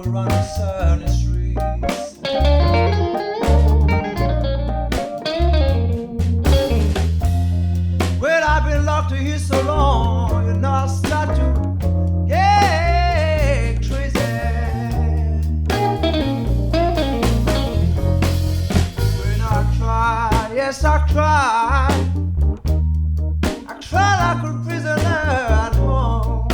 walk around the sunny streets. Well, I've been locked in here so long, you know I start to get crazy. When I cry, yes I cry. I cry like a prisoner at home.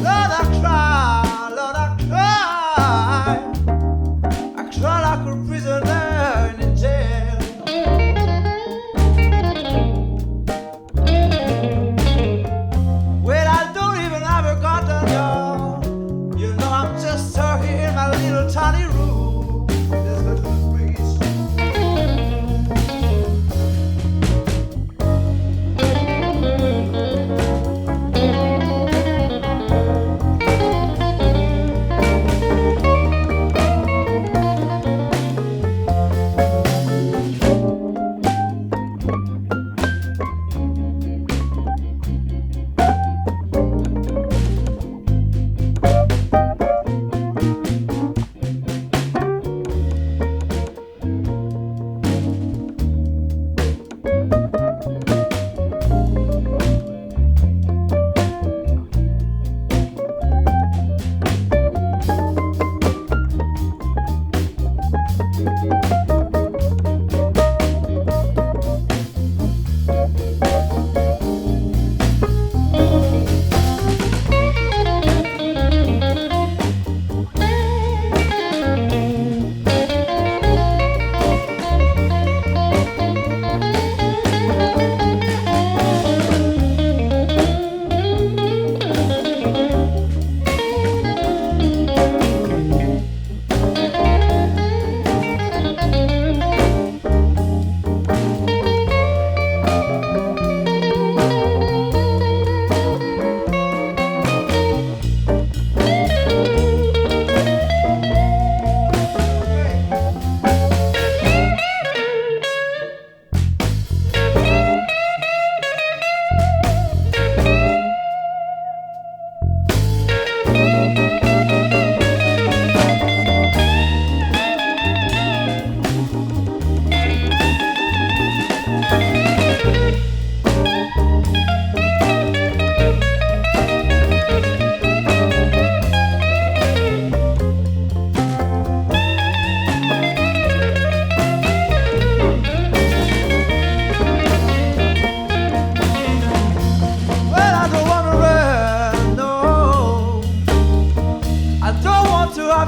Lord, I cry, Lord, I cry. I cry like a prisoner in a jail. Well, I don't even have a garden, y'all. You know I'm just stuck here in my little tiny room. This little breeze.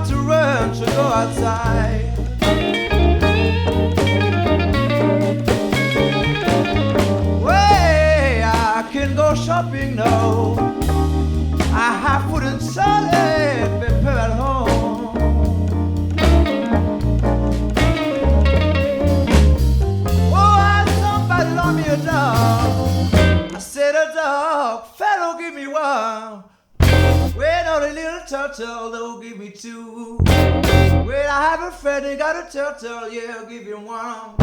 To run to go outside. Way I can go shopping now. I have food and salad prepare at home. Oh, I somebody love me a dog. I said a dog, fellow give me one. Well, now the little turtle, they'll give me two. Well, I have a friend, he got a turtle, yeah, I'll give him one.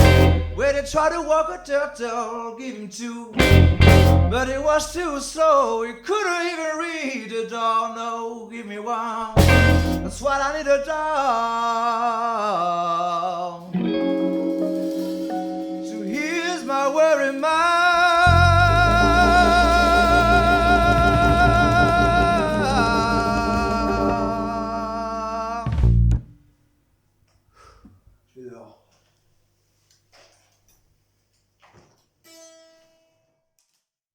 Well, they try to walk a turtle, give him two. But it was too slow, he couldn't even read the dog, no, give me one. That's what I need a dog.